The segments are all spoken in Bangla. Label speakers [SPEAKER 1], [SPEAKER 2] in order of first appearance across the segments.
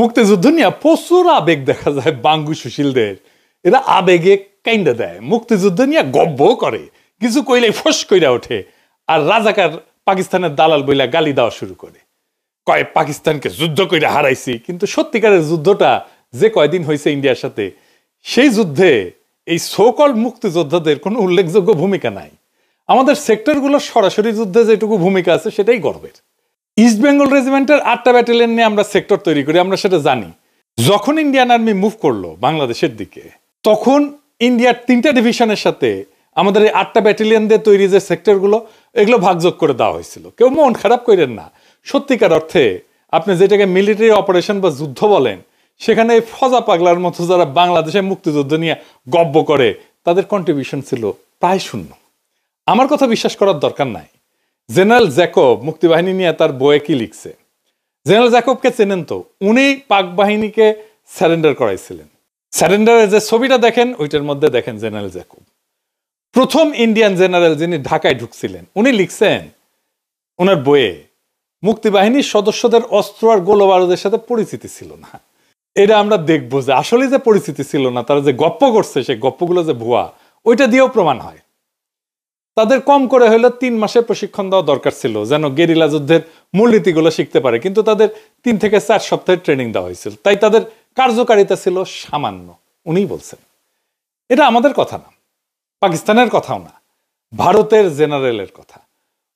[SPEAKER 1] মুক্তিযুদ্ধ নিয়ে প্রচুর আবেগ দেখা যায় বাঙ্গু সুশীলদের। এরা আবেগে কাইন্ডা দেয়, মুক্তিযুদ্ধ নিয়ে গব্ব করে, কিছু কইলে ফস কইরা ওঠে, আর রাজাকার পাকিস্তানের দালাল বইলা গালি দেওয়া শুরু করে, কয় পাকিস্তানকে যুদ্ধ কইরা হারাইছি। কিন্তু সত্যিকারের যুদ্ধটা যে কয়দিন হয়েছে ইন্ডিয়ার সাথে, সেই যুদ্ধে এই সোকল মুক্তিযোদ্ধাদের কোনো উল্লেখযোগ্য ভূমিকা নাই। আমাদের সেক্টরগুলোর সরাসরি যুদ্ধে যেটুকু ভূমিকা আছে সেটাই গর্বের। ইস্ট বেঙ্গল রেজিমেন্টের 8টা ব্যাটালিয়ন নিয়ে আমরা সেক্টর তৈরি করি, আমরা সেটা জানি। যখন ইন্ডিয়ান আর্মি মুভ করলো বাংলাদেশের দিকে, তখন ইন্ডিয়ার 3টা ডিভিশনের সাথে আমাদের এই 8টা ব্যাটালিয়ন দিয়ে তৈরি যে সেক্টরগুলো, এগুলো ভাগযোগ করে দেওয়া হয়েছিল। কেউ মন খারাপ করেন না, সত্যিকার অর্থে আপনি যেটাকে মিলিটারি অপারেশন বা যুদ্ধ বলেন, সেখানে ফজা পাগলার মতো যারা বাংলাদেশে মুক্তিযুদ্ধ নিয়ে গব্ব করে, তাদের কন্ট্রিবিউশন ছিল প্রায় শূন্য। আমার কথা বিশ্বাস করার দরকার নাই। জেনারেল জ্যাকব মুক্তিবাহিনী নিয়ে তার বইয়ে কি লিখছে, জেনারেল জ্যাকবকে চেনেন তো, উনি পাক বাহিনীকে স্যারেন্ডার করাইছিলেন। স্যারেন্ডারের যে ছবিটা দেখেন, ওইটার মধ্যে দেখেন জেনারেল জ্যাকব প্রথম ইন্ডিয়ান জেনারেল যিনি ঢাকায় ঢুকছিলেন। উনি লিখছেন ওনার বইয়ে, মুক্তিবাহিনীর সদস্যদের অস্ত্র আর গোলাবারুদের সাথে পরিচিতি ছিল না। এটা আমরা দেখবো যে আসলে যে পরিচিতি ছিল না, তারা যে গপ্প করছে, সেই গপ্পগুলো যে ভুয়া, ওইটা দিয়েও প্রমাণ হয়। তাদের কম করে হলেও 3 মাসের প্রশিক্ষণ দেওয়া দরকার ছিল, যেন গেরিলা যুদ্ধের মূলনীতিগুলো শিখতে পারে। কিন্তু তাদের 3 থেকে 4 সপ্তাহের ট্রেনিং দেওয়া হয়েছিল, তাই তাদের কার্যকারিতা ছিল সামান্য। উনিই বলছেন। এটা আমাদের কথা না, পাকিস্তানের কথাও না, ভারতের জেনারেলের কথা।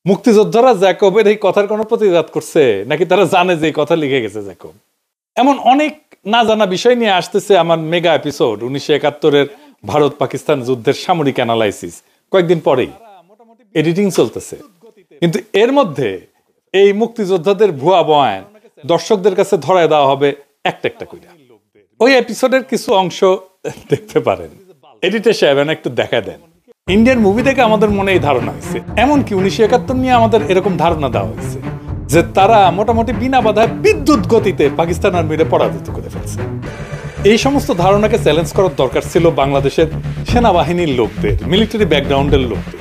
[SPEAKER 1] মুক্তিযোদ্ধারা জ্যাকবের এই কথার কোনো প্রতিবাদ করছে নাকি তারা জানে যে এই কথা লিখে গেছে জ্যাকব? এমন অনেক না জানা বিষয় নিয়ে আসতেছে আমার মেগা এপিসোড 1971-এর ভারত পাকিস্তান যুদ্ধের সামরিক অ্যানালাইসিস। কয়েকদিন পরেই এডিটিং চলতেছে, কিন্তু এর মধ্যে এই মুক্তিযোদ্ধাদের ভুয়া বয়ান দর্শকদের কাছে ধরায় দেওয়া হবে একটা একটা করে। ওই এপিসোডের কিছু অংশ দেখতে পারেন, এডিটর সাহেব একটু দেখা দেন। ইন্ডিয়ান মুভি থেকে আমাদের মনে এই ধারণা হয়েছে, এমনকি 1971 নিয়ে আমাদের এরকম ধারণা দেওয়া হয়েছে যে তারা মোটামুটি বিনা বাধায় বিদ্যুৎ গতিতে পাকিস্তান আর্মিরে পরাজিত করে ফেলছে। এই সমস্ত ধারণাকে চ্যালেঞ্জ করার দরকার ছিল বাংলাদেশের সেনাবাহিনীর লোকদের, মিলিটারি ব্যাকগ্রাউন্ডের লোকদের।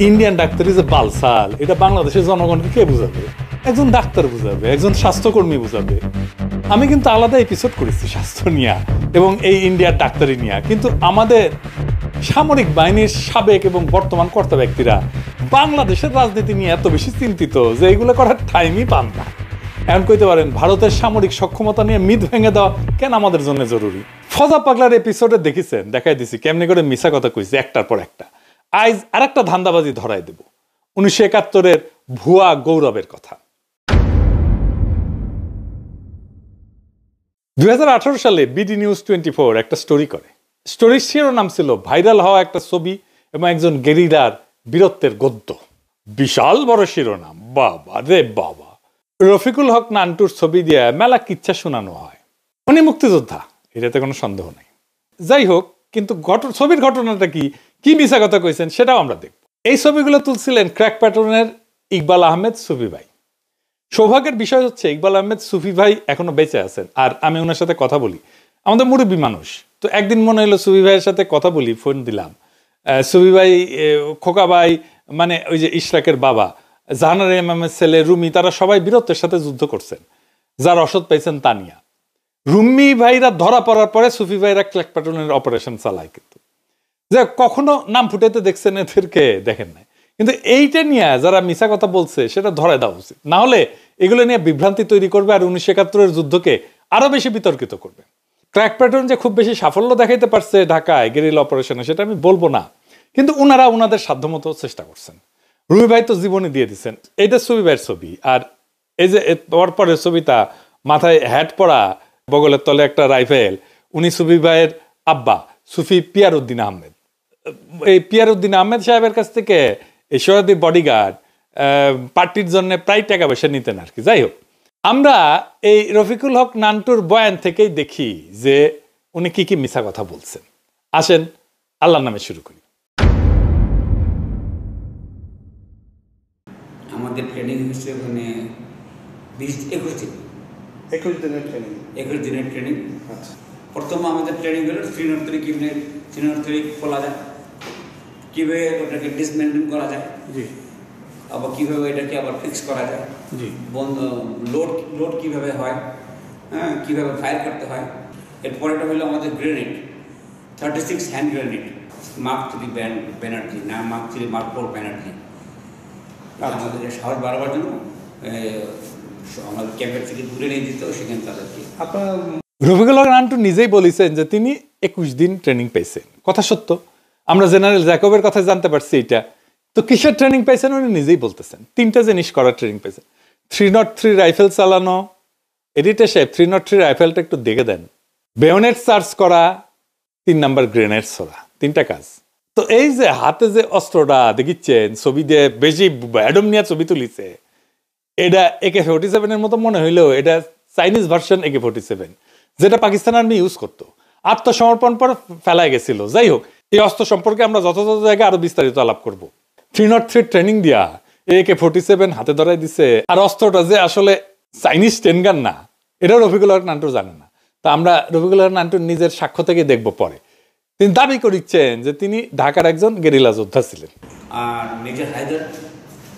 [SPEAKER 1] ইন্ডিয়ান ডাক্তারি যে বালসাল, এটা বাংলাদেশের জনগণকে কে বুঝাবে? একজন ডাক্তার বুঝাবে, একজন স্বাস্থ্যকর্মী বুঝাবে। আমি কিন্তু আলাদা এপিসোড করেছি স্বাস্থ্য নিয়ে এবং এই ইন্ডিয়ার ডাক্তারি নিয়ে, কিন্তু আমাদের সামরিক বাহিনীর সাবেক এবং বর্তমান কর্তা ব্যক্তিরা বাংলাদেশের রাজনীতি নিয়ে এত বেশি চিন্তিত যে এগুলো করার টাইমই পান না। এখন কইতে পারেন ভারতের সামরিক সক্ষমতা নিয়ে মিথ ভেঙে দেওয়া কেন আমাদের জন্য জরুরি? ফজা পাগলার এপিসোডে দেখেছেন, দেখাই দিছি কেমনি করে মিছা কথা কইছে একটার পর একটা। আজ আর একটা ধান্দাবাজি ধরাই দেব, 1971-এর ভুয়া গৌরবের কথা। 2018 সালে বিডি নিউজ 24 একটা স্টোরি করে। স্টোরির শিরোনাম ছিল ভাইরাল হওয়া একটা ছবি এবং একজন গেরিলার বীরত্বের গদ্য। বিশাল বড় শিরোনাম, বাবা রে বাবা। রফিকুল হক নান্টুর ছবি দিয়ে মেলা কিচ্ছা শোনানো হয়, উনি মুক্তিযোদ্ধা, এটাতে কোনো সন্দেহ নেই। যাই হোক, কিন্তু ছবির ঘটনাটা কি মিছা কথা কইছেন সেটাও আমরা দেখব। এই ছবিগুলো তুলছিলেন ক্র্যাক প্যাটার্নের ইকবাল আহমেদ সুফি ভাই। সৌভাগ্যের বিষয় হচ্ছে ইকবাল আহমেদ সুফি ভাই এখনো বেঁচে আছেন, আর আমি ওনার সাথে কথা বলি। আমাদের মুরব্বী মানুষ তো, একদিন মনে হলো সুফি ভাইয়ের সাথে কথা বলি, ফোন দিলাম। সুফি ভাই, খোকা ভাই, মানে ওই যে ইশরাকের বাবা, জাহানার ইমামের ছেলে রুমি, তারা সবাই বীরত্বের সাথে যুদ্ধ করছেন, যার রসদ পাইছেন তা নিয়া। রুমি ভাইরা ধরা পড়ার পরে সুফি ভাইরা ক্র্যাক প্যাটার্নের অপারেশন চালায়, কিন্তু যে কখনো নাম ফুটাইতে দেখছেন এদেরকে? দেখেন নাই। কিন্তু এইটা নিয়ে যারা মিছা কথা বলছে সেটা ধরে দেওয়া উচিত, না হলে এগুলো নিয়ে বিভ্রান্তি তৈরি করবে আর 1971-এর যুদ্ধকে আরো বেশি বিতর্কিত করবে। ক্র্যাক প্যাটার্ন যে খুব বেশি সাফল্য দেখাইতে পারছে ঢাকায় গেরিলা অপারেশনে, সেটা আমি বলবো না, কিন্তু ওনারা ওনাদের সাধ্যমতো চেষ্টা করছেন। রুমি ভাই তো জীবনে দিয়ে দিচ্ছেন। এইটা সুফি ভাইয়ের ছবি, আর এই যে পরের ছবিটা, মাথায় হ্যাট পরা, বগলের তলে একটা রাইফেল, উনি সুফি ভাইয়ের আব্বা সুফি পিয়ারউদ্দিন আহমেদ। এই পিয়ারউদ্দিন আহমেদ সাহেবের কাছ থেকে এই সরাদি বডিগার্ড পার্টির জন্য প্রায় টাকা পয়সা নিতেন আর কি। যাই হোক, আমরা এই রফিকুল হক নান্টুর বয়ান থেকেই দেখি যে উনি কি মিছা কথা বলছেন। আসেন আল্লাহর নামে শুরু করি।
[SPEAKER 2] আমাদের ট্রেনিং হচ্ছে ওখানে 21 দিন।
[SPEAKER 3] 21 দিনের ট্রেনিং।
[SPEAKER 2] 21 দিনের ট্রেনিং।
[SPEAKER 3] আচ্ছা।
[SPEAKER 2] প্রথম আমাদের ট্রেনিং হলো 303 কীভাবে 303 খোলা যায়, কীভাবে ওটাকে ডিসমেন্টেন করা যায়,
[SPEAKER 3] জি,
[SPEAKER 2] আবার কীভাবে এটাকে আবার ফিক্স করা যায়,
[SPEAKER 3] জি,
[SPEAKER 2] লোড কীভাবে হয়, হ্যাঁ, কীভাবে ফায়ার করতে হয়। এরপরেটা হলো আমাদের grenade, 36 hand grenade, mark 3 Banerjee, না মার্ক 3 মার্ক 4 ব্যানার্জি। আমাদের সাহস বাড়াবার জন্য আমাদের ক্যাম্পের থেকে দূরে নিয়ে দিত, সেখানে তাদেরকে।
[SPEAKER 3] আপনার
[SPEAKER 1] রফিকুল হক নান্টু নিজেই বলেছেন যে তিনি 21 দিন ট্রেনিং পেয়েছেন, কথা সত্য। আমরা জেনারেল জ্যাকবের কথা জানতে পারছি এটা। তো কিসের ট্রেনিং পেয়েছেন উনি নিজেই বলতেছেন, 3টা জিনিস করার ট্রেনিং পেয়েছেন। 303 রাইফেল চালানো, এডিটর সাহেব 303 রাইফেলটা একটু দেখে দেন, বেয়নেট চার্জ করা, 3 নাম্বার গ্রেনেড ছোড়া, 3টা কাজ। তো এই যে হাতে যে অস্ত্রটা দেখিচ্ছেন, ছবি দিয়ে বেশি অ্যাডম নিয়ে ছবি তুলিছে, এটা AK-47 এর মতো মনে হইলেও এটা চাইনিজ ভার্সন AK-47, যেটা পাকিস্তান আর্মি ইউজ করতো, আত্মসমর্পণ পর ফেলায় গেছিল। যাই হোক, এই অস্ত্র সম্পর্কে আমরা যথাযথ জায়গায় আরো বিস্তারিত আলাপ করব। 303 ট্রেনিং দিয়া AK-47 হাতে ধরাই দিছে, আর অস্ত্রটা যে আসলে চাইনিজ টেনগান না, এটাও রফিকুল হক নান্টু জানে না। তা আমরা রফিকুল হক নান্টুর নিজের সাক্ষ্য থেকে দেখব পরে। তিনি দাবি করিচ্ছেন যে তিনি ঢাকার একজন গেরিলা যোদ্ধা ছিলেন।
[SPEAKER 2] আর মেজর হায়দার,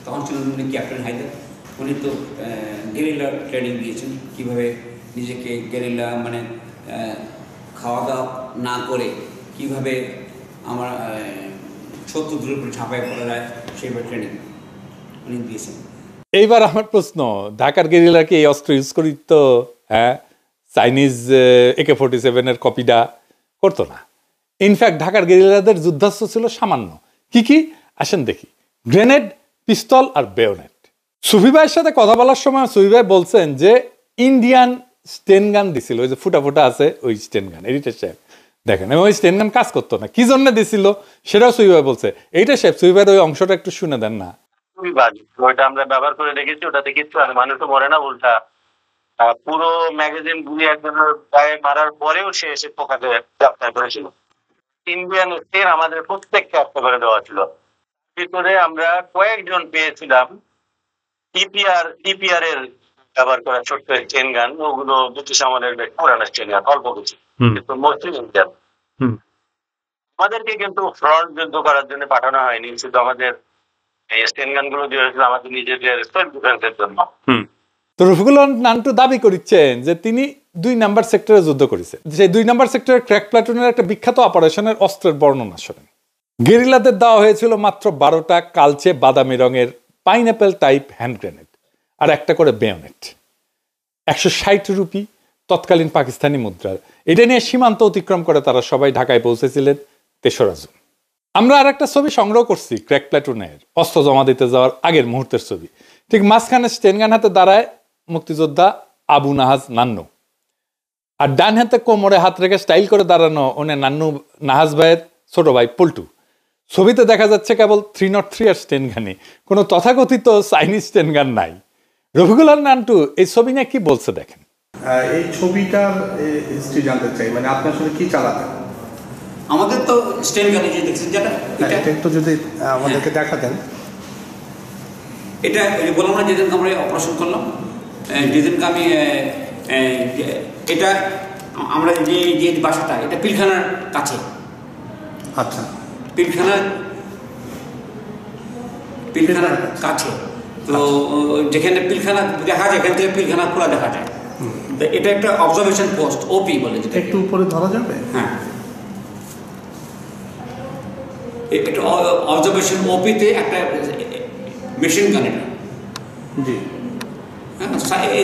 [SPEAKER 2] তখন ছিলেন উনি ক্যাপ্টেন হায়দার, উনি তো গেরিলা ট্রেনিং দিয়েছেন, কীভাবে নিজেকে গেরিলা মানে খাওয়া দাওয়া না করে কীভাবে আমার শত্রুদের উপরে ঝাঁপায় পড়া যায়, সেইভাবে ট্রেনিং উনি দিয়েছেন।
[SPEAKER 1] এইবার আমার প্রশ্ন, ঢাকার গেরিলা কি এই অস্ত্র ইউজ করি? তো হ্যাঁ, চাইনিজ AK-47 এর কপিটা করতো না। ইনফ্যাক্ট ঢাকার গেরিলাদের যুদ্ধাস্ত্র ছিল সামান্য। কি কি আসেন দেখি। গ্রেনেড, পিস্তল আর বেয়োনেট। সুফি ভাইয়ের সাথে কথা বলার সময় সুফি ভাই বলছেন যে ইন্ডিয়ান স্টেন গান দিছিল, ওই যে ফুটা ফুটা আছে ওই স্টেন গান। এডিটর সাহেব দেখেন, ওই স্টেন গান কাজ করতো না, কি জন্য দিছিল সেটাও সুফি ভাই বলছে। এইটা সাহেব সুফি ভাইয়ের ওই অংশটা একটু শুনে দেন না।
[SPEAKER 4] ওইটা আমরা ব্যবহার করে দেখেছি, ওটাতে কিছু আর মানুষ তো মরে না, উল্টা পুরো ম্যাগাজিন গুলি একজনের গায়ে মারার পরেও সে এসে পোকাকে গ্রেপ্তার করেছিল। ইন্ডিয়ান স্টেন আমাদের প্রত্যেককে হত্যা করে দেওয়া ছিল। ভিতরে আমরা কয়েকজন পেয়েছিলাম টিপিআর এর ব্যবহার করা ছোট্ট চেন গান, ওগুলো ব্রিটিশ আমলের পুরানো চেন গান, অল্প কিছু, কিন্তু মসলিম ইন্ডিয়ান। আমাদেরকে কিন্তু ফ্রন্ট যুদ্ধ করার জন্য পাঠানো হয়নি, শুধু আমাদের স্টেন গান গুলো দিয়ে হয়েছিল আমাদের নিজেদের সেলফ ডিফেন্সের জন্য।
[SPEAKER 1] তো রফিকুল হক নান্টু দাবি করেছেন যে তিনি 2 নাম্বার সেক্টরে যুদ্ধ করেছেন। সেই 2 নাম্বার সেক্টরের ক্র্যাক প্লাটুনের একটা বিখ্যাত অপারেশনের অস্ত্রের বর্ণনা শোনেন। গেরিলাদের দেওয়া হয়েছিল মাত্র 12টা কালচে বাদামি রঙের পাইনঅ্যাপেল টাইপ হ্যান্ড গ্রেনেড আর একটা করে বেয়োনেট। 160 রুপি তৎকালীন পাকিস্তানি মুদ্রা। এটা নিয়ে সীমান্ত অতিক্রম করে তারা সবাই ঢাকায় পৌঁছেছিলেন 3রা জুন। আমরা আর একটা ছবি সংগ্রহ করছি ক্র্যাক প্লাটুনের অস্ত্র জমা দিতে যাওয়ার আগের মুহূর্তের ছবি। ঠিক মাঝখানে স্টেনগান হাতে দাঁড়ায় মুক্তিযোদ্ধা আবু নাহাজ নান্নু, আর ডান হাতে কোমরে হাত রেখে স্টাইল করে দাঁড়ানো ওনে নান্নু নাহাজ ভাইয়ের ছোট ভাই পল্টু। ছবিতে দেখা যাচ্ছে কেবল 303 আর স্টেনগানই, কোনো তথাকথিত চাইনিজ স্টেনগান নাই। রফিকুল হক নান্টু এই ছবি নিয়ে কি বলছে দেখেন।
[SPEAKER 3] এই ছবিটার হিস্ট্রি জানতে চাই, মানে আপনি আসলে কি চালাতেন?
[SPEAKER 2] আমাদের তো স্টেন গান যে দেখছেন, যেটা
[SPEAKER 3] এটা একটু যদি আমাদেরকে দেখাতেন।
[SPEAKER 2] এটা বললাম না, যেদিনকে আমরা অপারেশন করলাম, যেদিনকে আমি এটা আমরা যে বাসাটা, এটা পিলখানার কাছে।
[SPEAKER 3] আচ্ছা,
[SPEAKER 2] পিলখানার কাছে। তো যেখানে পিলখানা দেখা যায়, এখান থেকে পিলখানা খোলা দেখা যায়। তো এটা একটা অবজারভেশন পোস্ট, ওপি বলে, যেটা
[SPEAKER 3] একটু উপরে ধরা যাবে।
[SPEAKER 2] হ্যাঁ, এটা অবজারভেশন ওপিতে একটা মেশিন গান, এটা
[SPEAKER 3] জি,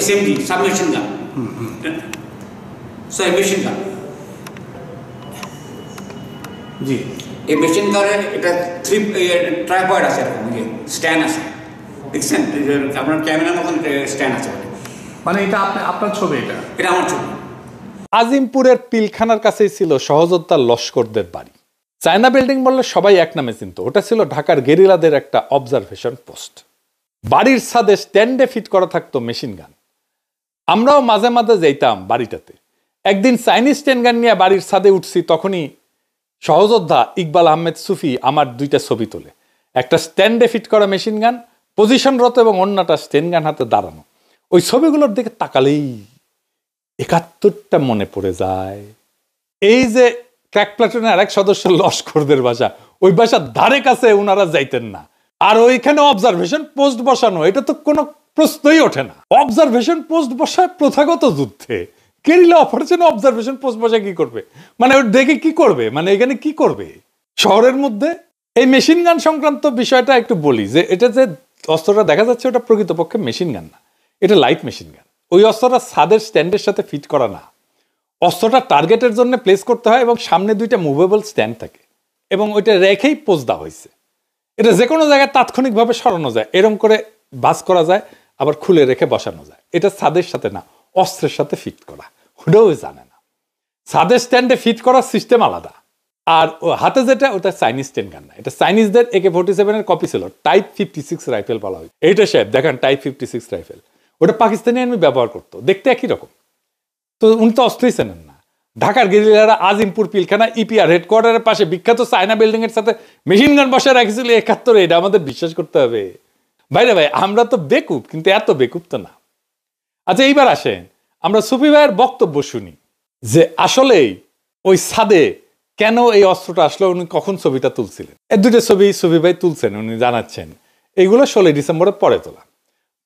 [SPEAKER 2] SMG submachine gun, machine gun.
[SPEAKER 3] জি,
[SPEAKER 2] এই মেশিন গানে এটা 3 ট্রাইপয়েড আছে, এরকম স্ট্যান্ড আছে, দেখছেন আপনার ক্যামেরার মতন স্ট্যান্ড আছে।
[SPEAKER 3] মানে এটা আপনার ছবি? এটা
[SPEAKER 2] আমার ছবি।
[SPEAKER 1] আজিমপুরের পিলখানার কাছেই ছিল সহযোদ্ধা লস্করদের বাড়ি। চায়না বিল্ডিং বললে সবাই এক নামে চিনত, ওটা ছিল ঢাকার গেরিলাদের একটা অবজারভেশন পোস্ট। বাড়ির ছাদে স্ট্যান্ডে ফিট করা থাকতো মেশিন গান। আমরাও মাঝে মাঝে যাইতাম বাড়িটাতে। একদিন চাইনিজ স্ট্যান্ড গান নিয়ে বাড়ির ছাদে উঠছি, তখনই সহযোদ্ধা ইকবাল আহমেদ সুফি আমার 2টা ছবি তোলে, একটা স্ট্যান্ডে ফিট করা মেশিন গান পজিশনরত এবং অন্যটা স্টেন গান হাতে দাঁড়ানো, ওই ছবিগুলোর দিকে তাকালেই 71টা মনে পড়ে যায়। এই যে ক্র্যাক প্লাটুনের আরেক সদস্য লস্করদের বাসা, ওই বাসার ধারে কাছে ওনারা যাইতেন না। আর ওইখানে অবজারভেশন পোস্ট বসানো, এটা তো কোনো প্রশ্নই ওঠে না। অবজারভেশন পোস্ট বসায় প্রথাগত যুদ্ধে, গেরিলা অপারেশনে অবজারভেশন পোস্ট বসা কি করবে? মানে ওর দেখে কি করবে, মানে এখানে কি করবে শহরের মধ্যে? এই মেশিন গান সংক্রান্ত বিষয়টা একটু বলি, যে এটা যে অস্ত্রটা দেখা যাচ্ছে ওটা প্রকৃতপক্ষে মেশিন গান না, এটা লাইট মেশিন গান। ওই অস্ত্রটা ছাদের স্ট্যান্ডের সাথে ফিট করা না, অস্ত্রটা টার্গেটের জন্য প্লেস করতে হয় এবং সামনে 2টা মুভেবল স্ট্যান্ড থাকে এবং ওইটা রেখেই পোজ দেওয়া হয়েছে। এটা যে কোনো জায়গায় তাৎক্ষণিকভাবে সরানো যায়, এরকম করে বাস করা যায়, আবার খুলে রেখে বসানো যায়। এটা ছাদের সাথে না, অস্ত্রের সাথে ফিট করা, ওটাও জানে না। ছাদের স্ট্যান্ডে ফিট করার সিস্টেম আলাদা। আর হাতে যেটা, ওটা চাইনিজ স্টেন গান না, এটা চাইনিজদের AK-47 এর কপি ছিল, টাইপ 56 রাইফেল বলা হয়। এইটা সাহেব দেখেন টাইপ 56 রাইফেল, ওটা পাকিস্তানি আর্মি ব্যবহার করতো, দেখতে একই রকম। তো উনি তো অস্ত্রই চেনেন না। ঢাকার গেরিলারা আজিমপুর পিলখানা EPR হেডকোয়ার্টারের পাশে বিখ্যাত চায়না বিল্ডিং এর সাথে মেশিন গান বসে রাখছিল 71, এটা আমাদের বিশ্বাস করতে হবে? ভাইরা ভাই, আমরা তো বেকুব, কিন্তু এত বেকুব তো না। আচ্ছা, এইবার আসেন আমরা সুফি ভাইয়ের বক্তব্য শুনি, যে আসলেই ওই ছাদে কেন এই অস্ত্রটা আসলো, উনি কখন ছবিটা তুলছিলেন। এই 2টা ছবি সুফি ভাই তুলছেন, উনি জানাচ্ছেন এইগুলো 16 ডিসেম্বরের পরে তোলা।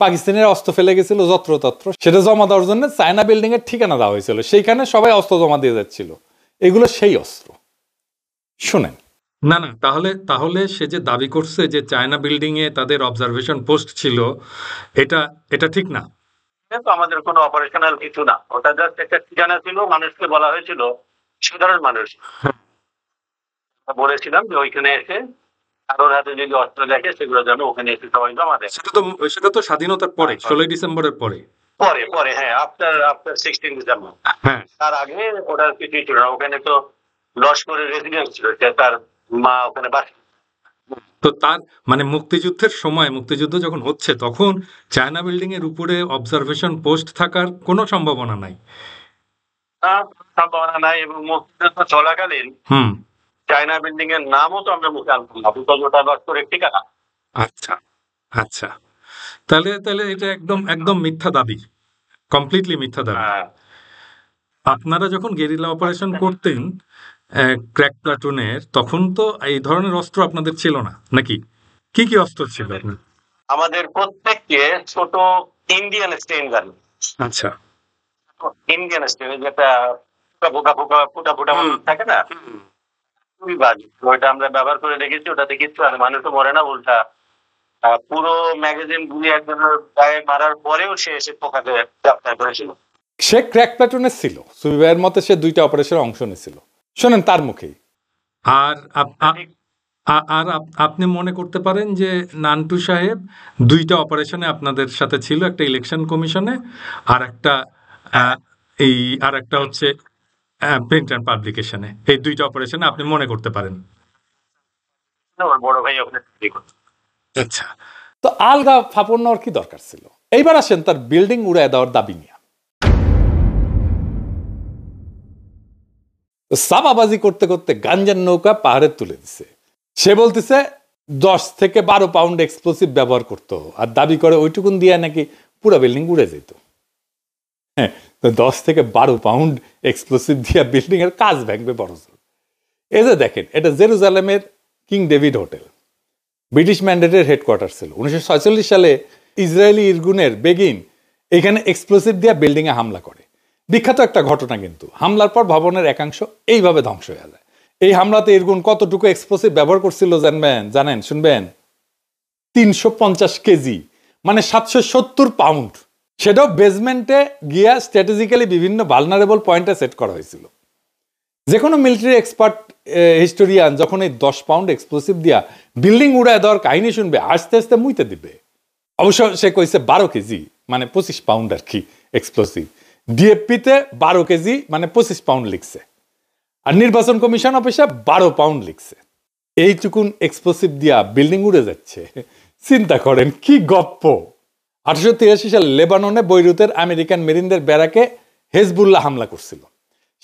[SPEAKER 1] পাকিস্তানের অস্ত্র ফেলে গেছিল যত্রতত্র, সেটা জমা দেওয়ার জন্য চায়না বিল্ডিং এর ঠিকানা দেওয়া হয়েছিল, সেইখানে সবাই অস্ত্র জমা দিয়ে যাচ্ছিল। এগুলো সেই অস্ত্র। শুনেন।
[SPEAKER 5] না না, তাহলে সে যে দাবি করছে যে চায়না বিল্ডিং এ তাদের অবজারভেশন পোস্ট ছিল, এটা এটা ঠিক না।
[SPEAKER 4] কিন্তু আমাদের কোনো অপারেশনাল কিছু না, ওটা জাস্ট একটা ঠিকানা ছিল, মানুষকে বলা হয়েছিল, সাধারণ মানুষ বলেছিলাম যে ওইখানে এসে কারোর হাতে যদি অস্ত্র দেখে সেগুলো যেন ওখানে এসে সবাই জমা দেয়।
[SPEAKER 5] সেটা তো স্বাধীনতার পরে, 16 ডিসেম্বরের পরে।
[SPEAKER 4] পরে হ্যাঁ, আফটার 16 ডিসেম্বর।
[SPEAKER 5] হ্যাঁ,
[SPEAKER 4] তার আগে ওটার কিছুই ছিল না। ওখানে তো লস্করের রেসিডেন্স ছিল, তার মা ওখানে বাস।
[SPEAKER 5] তো তার মানে মুক্তিযুদ্ধের সময়, মুক্তিযুদ্ধ যখন হচ্ছে তখন চায়না বিল্ডিং এর উপরে অবজারভেশন পোস্ট থাকার কোনো সম্ভাবনা নাই।
[SPEAKER 4] সম্ভাবনা নাই, এবং মুক্তিযুদ্ধ চলাকালীন চায়না বিল্ডিং এর নামও তো আমরা মুখে আনতাম না, বিকজ ওটা লস্করের ঠিকানা।
[SPEAKER 5] আচ্ছা আচ্ছা, তাহলে এটা একদম একদম মিথ্যা দাবি, কমপ্লিটলি মিথ্যা দাবি। আপনারা যখন গেরিলা অপারেশন করতেন ক্র্যাক প্লাটুনের, তখন তো এই ধরনের অস্ত্র আপনাদের ছিল না নাকি? কি কি অস্ত্র ছিল?
[SPEAKER 4] আমাদের প্রত্যেককে ছোট ইন্ডিয়ান স্টেন গান।
[SPEAKER 5] আচ্ছা,
[SPEAKER 4] ইন্ডিয়ান স্টেন, যেটা ফুটা থাকে না, খুবই বাজে। ওইটা আমরা ব্যবহার করে রেখেছি, ওটাতে কিচ্ছু আর মানুষও মরে না, উল্টা পুরো ম্যাগাজিন গুলি একজনের গায়ে মারার পরেও সে এসে পোকাতে গ্রেফতার করেছিল।
[SPEAKER 1] সে ক্র্যাক প্লাটুনের ছিল, সুফি ভাইয়ের মতে সে 2টা অপারেশনের অংশ নিয়েছিল। শোনেন তার মুখেই।
[SPEAKER 5] আর আপনি মনে করতে পারেন যে নান্টু সাহেব 2টা অপারেশনে আপনাদের সাথে ছিল, একটা ইলেকশন কমিশনে, আর একটা হচ্ছে প্রিন্ট অ্যান্ড পাবলিকেশনে। এই 2টা অপারেশনে আপনি মনে করতে পারেন।
[SPEAKER 4] ওর বড় ভাই ওখানে।
[SPEAKER 5] আচ্ছা,
[SPEAKER 1] তো আলগা ফাপড় নেওয়ার কি দরকার ছিল? এইবার আসেন তার বিল্ডিং উড়ায় দেওয়ার দাবি নিয়ে। সাবাবাজি করতে করতে গাঞ্জার নৌকা পাহাড়ে তুলে দিছে। সে বলতেছে 10 থেকে 12 পাউন্ড এক্সপ্লোসিভ ব্যবহার করতো, আর দাবি করে ওইটুকুন দিয়ে নাকি পুরো বিল্ডিং উড়ে যেত। হ্যাঁ, 10 থেকে 12 পাউন্ড এক্সপ্লোসিভ দিয়ে বিল্ডিং এর কাজ ভাঙবে বড় জোর। এই যে দেখেন, এটা জেরুজালেমের কিং ডেভিড হোটেল, ব্রিটিশ ম্যান্ডেটের হেডকোয়ার্টার ছিল। 1946 সালে ইসরায়েলি ইরগুনের বেগিন এখানে এক্সপ্লোসিভ দিয়ে বিল্ডিং এ হামলা করে। বিখ্যাত একটা ঘটনা কিন্তু। হামলার পর ভবনের একাংশ এইভাবে ধ্বংস হয়ে যায়। এই হামলাতে ইরগুন কতটুকু এক্সপ্লোসিভ ব্যবহার করছিল জানেন? শুনবেন, 350 কেজি, মানে 770 পাউন্ড। সেটাও বেসমেন্টে গিয়া স্ট্র্যাটেজিক্যালি বিভিন্ন ভালনারেবল পয়েন্টে সেট করা হয়েছিল। যে কোনো মিলিটারি এক্সপার্ট হিস্টোরিয়ান যখন এই 10 পাউন্ড এক্সপ্লোসিভ দিয়া বিল্ডিং উড়ায় দেওয়ার কাহিনী শুনবে, আস্তে আস্তে মুইতে দিবে। অবশ্য সে কইছে 12 কেজি, মানে 25 পাউন্ড আর কি এক্সপ্লোসিভ। ডিএফপিতে 12 কেজি মানে 25 পাউন্ড লিখছে, আর নির্বাচন কমিশন অফিসে 12 পাউন্ড লিখছে। এইটুকুন এক্সপ্লোসিভ দিয়া বিল্ডিং উড়ে যাচ্ছে, চিন্তা করেন কি গপ্প। 1883 সালে লেবাননে বৈরুতের আমেরিকান মেরিনদের ব্যারাকে হেজবুল্লাহ হামলা করছিল।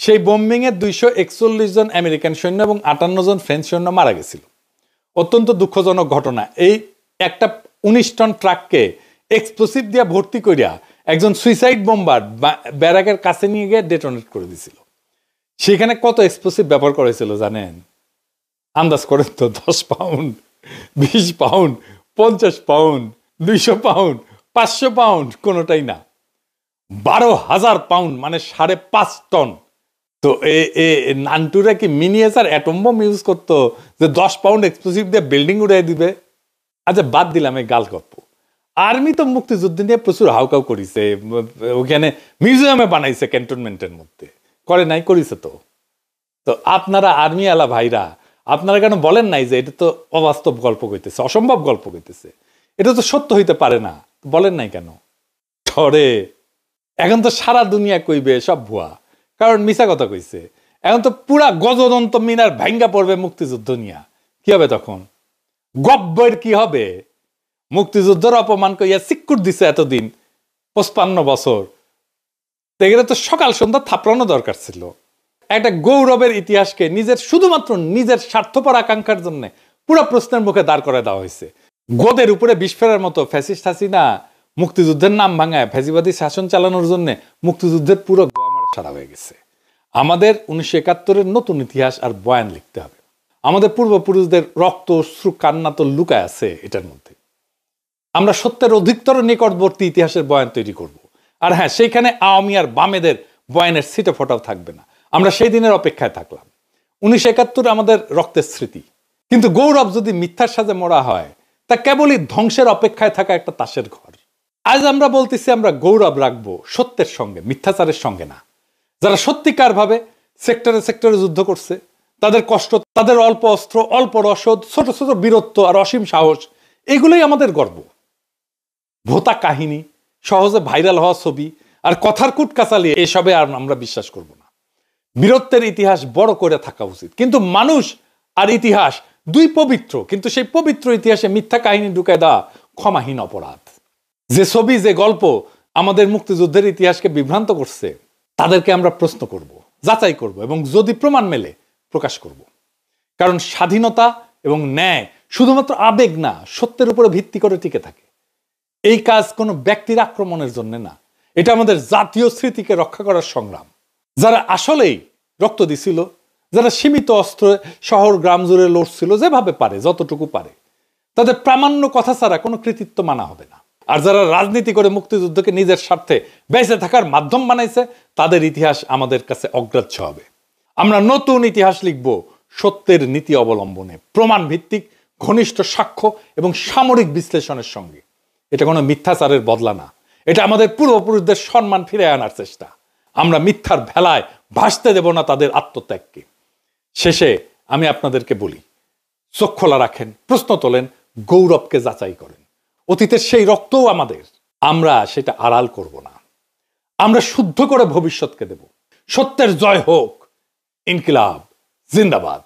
[SPEAKER 1] সেই বোম্বিং এ 241 জন আমেরিকান সৈন্য এবং 58 জন ফ্রেঞ্চ সৈন্য মারা গেছিল। অত্যন্ত দুঃখজনক ঘটনা। এই একটা 19 টন ট্রাককে এক্সপ্লোসিভ দিয়ে ভর্তি করিয়া একজন সুইসাইড বোম্বার ব্যারাকের কাছে নিয়ে গিয়ে ডেটোনেট করে দিছিল। সেখানে কত এক্সপ্লোসিভ ব্যবহার করেছিল জানেন? আন্দাজ করেন তো, 10 pound, 20 pound, 50 pound, 200 pound, 500 pound, কোনোটাই না, 12,000 পাউন্ড, মানে 5.5 টন। তো নান্টুরা কি মিনিয়েচার অ্যাটম বোম ইউজ করতো যে 10 পাউন্ড এক্সপ্লোসিভ দিয়ে বিল্ডিং উড়াই দিবে? আচ্ছা, বাদ দিলাম এই গাল গপ্প। আর্মি তো মুক্তিযুদ্ধ নিয়ে প্রচুর হাউকাউ করিছে, ওখানে মিউজিয়ামে বানাইছে ক্যান্টনমেন্টের মধ্যে, করে নাই? করিছে তো। তো আপনারা আর্মি আলা ভাইরা, আপনারা কেন বলেন নাই যে এটা তো অবাস্তব গল্প কইতেছে, অসম্ভব গল্প কইতেছে, এটা তো সত্য হইতে পারে না? বলেন নাই কেন? ধরে এখন তো সারা দুনিয়া কইবে সব ভুয়া, কারণ মিছা কথা কইছে। এখন তো পুরা গজদন্ত মিনার ভাঙ্গা পড়বে মুক্তিযুদ্ধ নিয়া। কি হবে তখন? গব্বর কি হবে? মুক্তিযুদ্ধের অপমান কইয়া সিক্কুর দিছে এতদিন, 55 বছর, এগুলো তো সকাল সন্ধ্যা থাপড়ানো দরকার ছিল। একটা গৌরবের ইতিহাসকে শুধুমাত্র নিজের স্বার্থপর আকাঙ্ক্ষার জন্য পুরো প্রশ্নের মুখে দাঁড় করে দেওয়া হয়েছে। গোদের উপরে বিষ ফেরার মতো ফ্যাসিস্ট হাসিনা মুক্তিযুদ্ধের নাম ভাঙায় ফ্যাসিবাদী শাসন চালানোর জন্য মুক্তিযুদ্ধের পুরো সারা হয়ে গেছে। আমাদের 1971-এর নতুন ইতিহাস আর বয়ান লিখতে হবে। আমাদের পূর্বপুরুষদের রক্ত, অশ্রু, কান্না তো লুকায় আছে এটার মধ্যে। আমরা সত্যের অধিকতর নিকটবর্তী ইতিহাসের বয়ান তৈরি করব। আর হ্যাঁ, সেইখানে আওয়ামী আর বামেদের বয়ানের ছিটে ফোটাও থাকবে না। আমরা সেই দিনের অপেক্ষায় থাকলাম। 1971 আমাদের রক্তের স্মৃতি, কিন্তু গৌরব যদি মিথ্যার সাথে মরা হয় তা কেবলই ধ্বংসের অপেক্ষায় থাকা একটা তাসের ঘর। আজ আমরা বলতেছি আমরা গৌরব রাখবো সত্যের সঙ্গে, মিথ্যাচারের সঙ্গে না। যারা সত্যিকার ভাবে সেক্টরে সেক্টরে যুদ্ধ করছে, তাদের কষ্ট, তাদের অল্প অস্ত্র, অল্প রসদ, ছোট ছোট বীরত্ব আর অসীম সাহস, এগুলোই আমাদের গর্ব। ভোতা কাহিনী, সহজে ভাইরাল হওয়া ছবি আর কথার কুটকাচালি, এসবে আর আমরা বিশ্বাস করব না। বীরত্বের ইতিহাস বড় করে থাকা উচিত, কিন্তু মানুষ আর ইতিহাস দুই পবিত্র, কিন্তু সেই পবিত্র ইতিহাসে মিথ্যা কাহিনী ঢুকায় দেওয়া ক্ষমাহীন অপরাধ। যে ছবি, যে গল্প আমাদের মুক্তিযুদ্ধের ইতিহাসকে বিভ্রান্ত করছে, তাদেরকে আমরা প্রশ্ন করব, যাচাই করব এবং যদি প্রমাণ মেলে প্রকাশ করব। কারণ স্বাধীনতা এবং ন্যায় শুধুমাত্র আবেগ না, সত্যের উপরে ভিত্তি করে টিকে থাকে। এই কাজ কোনো ব্যক্তির আক্রমণের জন্য না, এটা আমাদের জাতীয় স্মৃতিকে রক্ষা করার সংগ্রাম। যারা আসলেই রক্ত দিছিল, যারা সীমিত অস্ত্রে শহর গ্রাম জুড়ে লড়ছিল যেভাবে পারে, যতটুকু পারে, তাদের প্রামাণ্য কথা ছাড়া কোনো কৃতিত্ব মানা হবে না। আর যারা রাজনীতি করে মুক্তিযুদ্ধকে নিজের স্বার্থে বেঁচে থাকার মাধ্যম বানাইছে, তাদের ইতিহাস আমাদের কাছে অগ্রাহ্য হবে। আমরা নতুন ইতিহাস লিখব সত্যের নীতি অবলম্বনে, প্রমাণ ভিত্তিক, ঘনিষ্ঠ সাক্ষ্য এবং সামরিক বিশ্লেষণের সঙ্গে। এটা কোনো মিথ্যাচারের বদলা না, এটা আমাদের পূর্বপুরুষদের সম্মান ফিরে আনার চেষ্টা। আমরা মিথ্যার ভেলায় ভাসতে দেব না তাদের আত্মত্যাগকে। শেষে আমি আপনাদেরকে বলি, চোখ খোলা রাখেন, প্রশ্ন তোলেন, গৌরবকে যাচাই করেন। অতীতের সেই রক্তও আমাদের, আমরা সেটা আড়াল করব না। আমরা শুদ্ধ করে ভবিষ্যৎকে দেব। সত্যের জয় হোক। ইনকিলাব জিন্দাবাদ।